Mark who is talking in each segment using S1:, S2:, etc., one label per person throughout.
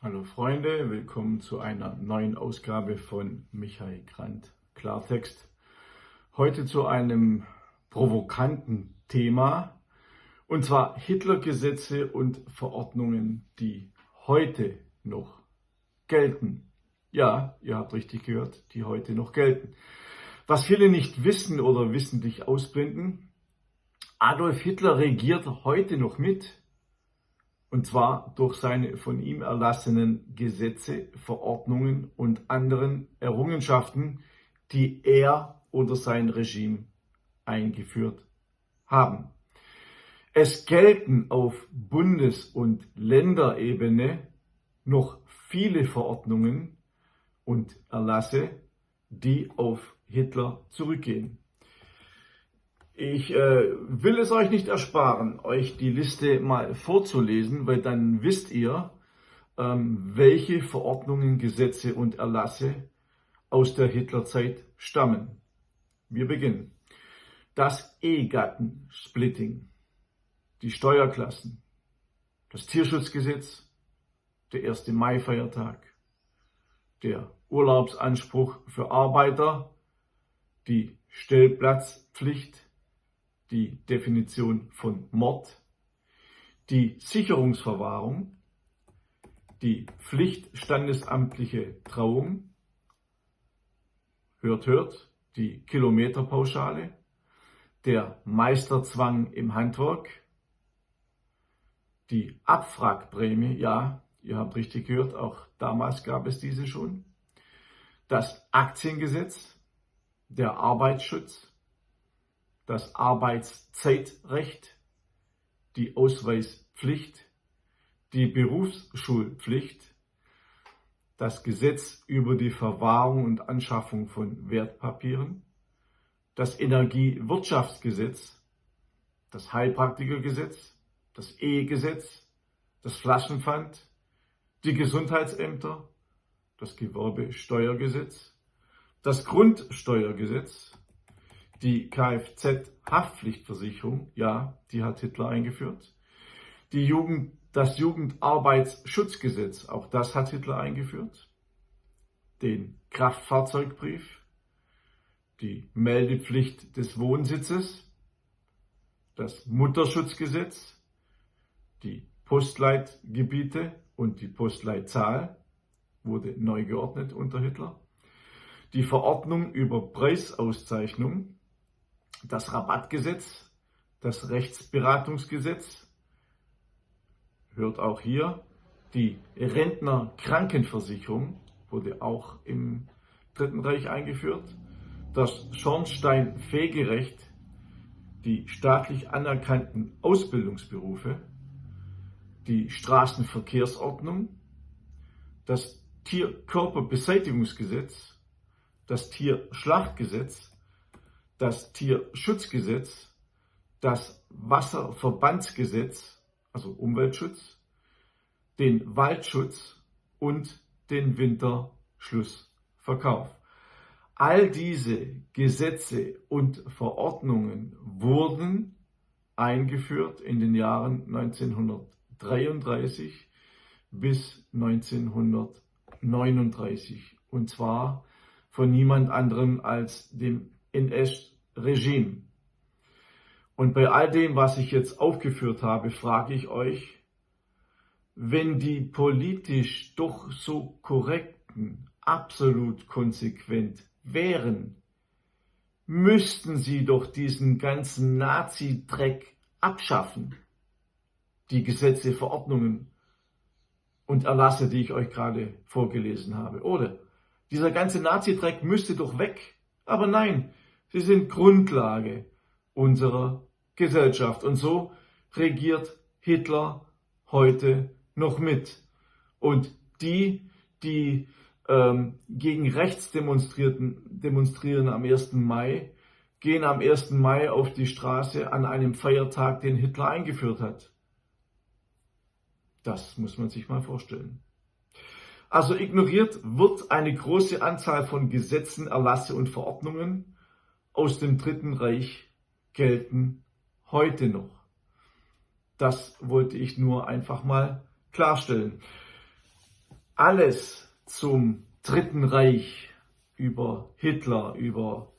S1: Hallo Freunde, willkommen zu einer neuen Ausgabe von Michael Grant Klartext. Heute zu einem provokanten Thema, und zwar Hitlergesetze und Verordnungen, die heute noch gelten. Ja, ihr habt richtig gehört, die heute noch gelten. Was viele nicht wissen oder wissentlich ausblenden: Adolf Hitler regiert heute noch mit. Und zwar durch seine von ihm erlassenen Gesetze, Verordnungen und anderen Errungenschaften, die er oder sein Regime eingeführt haben. Es gelten auf Bundes- und Länderebene noch viele Verordnungen und Erlasse, die auf Hitler zurückgehen. Ich will es euch nicht ersparen, euch die Liste mal vorzulesen, weil dann wisst ihr, welche Verordnungen, Gesetze und Erlasse aus der Hitlerzeit stammen. Wir beginnen. Das Ehegattensplitting, die Steuerklassen, das Tierschutzgesetz, der 1. Mai-Feiertag, der Urlaubsanspruch für Arbeiter, die Stellplatzpflicht, die Definition von Mord, die Sicherungsverwahrung, die pflichtstandesamtliche Trauung, hört, die Kilometerpauschale, der Meisterzwang im Handwerk, die Abwrackprämie, ja, ihr habt richtig gehört, auch damals gab es diese schon, das Aktiengesetz, der Arbeitsschutz, das Arbeitszeitrecht, die Ausweispflicht, die Berufsschulpflicht, das Gesetz über die Verwahrung und Anschaffung von Wertpapieren, das Energiewirtschaftsgesetz, das Heilpraktikergesetz, das Ehegesetz, das Flaschenpfand, die Gesundheitsämter, das Gewerbesteuergesetz, das Grundsteuergesetz, die Kfz-Haftpflichtversicherung, ja, die hat Hitler eingeführt. Das Jugendarbeitsschutzgesetz, auch das hat Hitler eingeführt. Den Kraftfahrzeugbrief, die Meldepflicht des Wohnsitzes, das Mutterschutzgesetz, die Postleitgebiete und die Postleitzahl wurde neu geordnet unter Hitler. Die Verordnung über Preisauszeichnung, das Rabattgesetz, das Rechtsberatungsgesetz, hört auch hier, die Rentnerkrankenversicherung wurde auch im Dritten Reich eingeführt, das Schornsteinfegerecht, die staatlich anerkannten Ausbildungsberufe, die Straßenverkehrsordnung, das Tierkörperbeseitigungsgesetz, das Tierschlachtgesetz, das Tierschutzgesetz, das Wasserverbandsgesetz, also Umweltschutz, den Waldschutz und den Winterschlussverkauf. All diese Gesetze und Verordnungen wurden eingeführt in den Jahren 1933 bis 1939, und zwar von niemand anderem als dem NS-Regime. Und bei all dem, was ich jetzt aufgeführt habe, frage ich euch: Wenn die politisch doch so korrekten absolut konsequent wären, müssten sie doch diesen ganzen Nazi-Dreck abschaffen. Die Gesetze, Verordnungen und Erlasse, die ich euch gerade vorgelesen habe. Oder dieser ganze Nazi-Dreck müsste doch weg. Aber nein, sie sind Grundlage unserer Gesellschaft. Und so regiert Hitler heute noch mit. Und die gegen rechts demonstrieren am 1. Mai, gehen am 1. Mai auf die Straße an einem Feiertag, den Hitler eingeführt hat. Das muss man sich mal vorstellen. Also ignoriert wird eine große Anzahl von Gesetzen, Erlasse und Verordnungen aus dem Dritten Reich gelten heute noch. Das wollte ich nur einfach mal klarstellen. alles zum Dritten Reich, über Hitler, über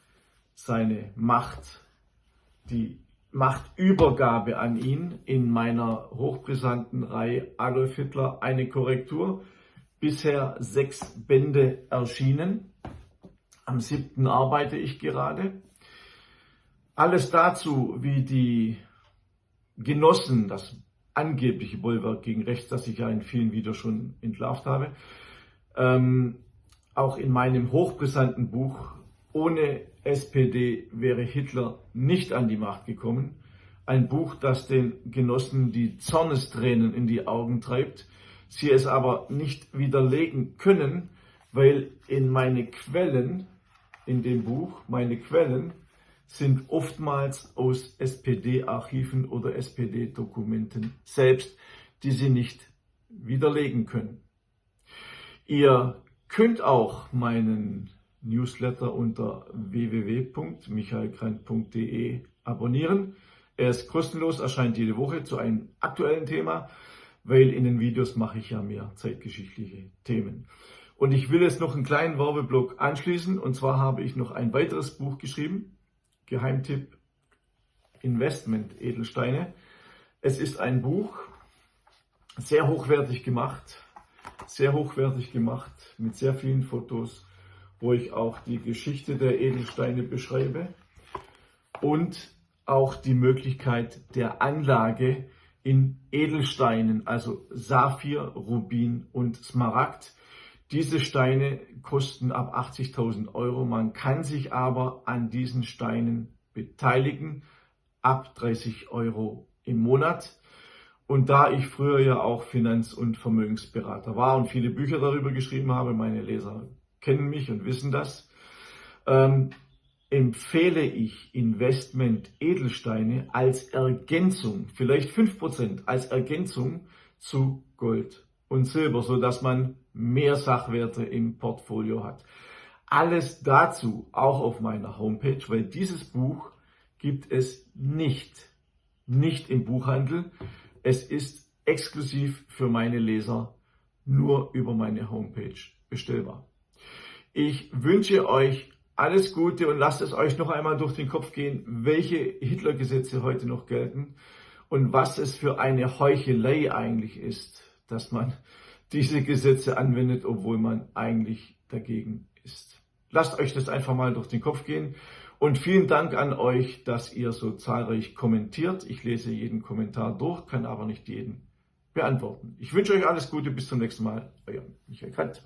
S1: seine Macht, die Machtübergabe an ihn in meiner hochbrisanten Reihe Adolf Hitler, eine Korrektur. Bisher 6 Bände erschienen. Am 7. arbeite ich gerade. Alles dazu, wie die Genossen, das angebliche Bollwerk gegen rechts, das ich ja in vielen Videos schon entlarvt habe, auch in meinem hochbrisanten Buch Ohne SPD wäre Hitler nicht an die Macht gekommen. Ein Buch, das den Genossen die Zornestränen in die Augen treibt, sie es aber nicht widerlegen können, weil in meine Quellen, in dem Buch, meine Quellen sind oftmals aus SPD-Archiven oder SPD-Dokumenten selbst, die sie nicht widerlegen können. Ihr könnt auch meinen Newsletter unter www.michaelkrant.de abonnieren. Er ist kostenlos, erscheint jede Woche zu einem aktuellen Thema, weil in den Videos mache ich ja mehr zeitgeschichtliche Themen. Und ich will jetzt noch einen kleinen Werbeblock anschließen, und zwar habe ich noch ein weiteres Buch geschrieben, Geheimtipp Investment Edelsteine. Es ist ein Buch, sehr hochwertig gemacht mit sehr vielen Fotos, wo ich auch die Geschichte der Edelsteine beschreibe und auch die Möglichkeit der Anlage in Edelsteinen, also Saphir, Rubin und Smaragd. Diese Steine kosten ab 80.000 €. Man kann sich aber an diesen Steinen beteiligen, ab 30 € im Monat. Und da ich früher ja auch Finanz- und Vermögensberater war und viele Bücher darüber geschrieben habe, meine Leser kennen mich und wissen das, empfehle ich Investment Edelsteine als Ergänzung, vielleicht 5% als Ergänzung zu Gold und Silber, sodass man mehr Sachwerte im Portfolio hat. Alles dazu auch auf meiner Homepage, weil dieses Buch gibt es nicht im Buchhandel. Es ist exklusiv für meine Leser nur über meine Homepage bestellbar. Ich wünsche euch alles Gute und lasst es euch noch einmal durch den Kopf gehen, welche Hitlergesetze heute noch gelten und was es für eine Heuchelei eigentlich ist, dass man diese Gesetze anwendet, obwohl man eigentlich dagegen ist. Lasst euch das einfach mal durch den Kopf gehen und vielen Dank an euch, dass ihr so zahlreich kommentiert. Ich lese jeden Kommentar durch, kann aber nicht jeden beantworten. Ich wünsche euch alles Gute, bis zum nächsten Mal. Euer Michael Krant.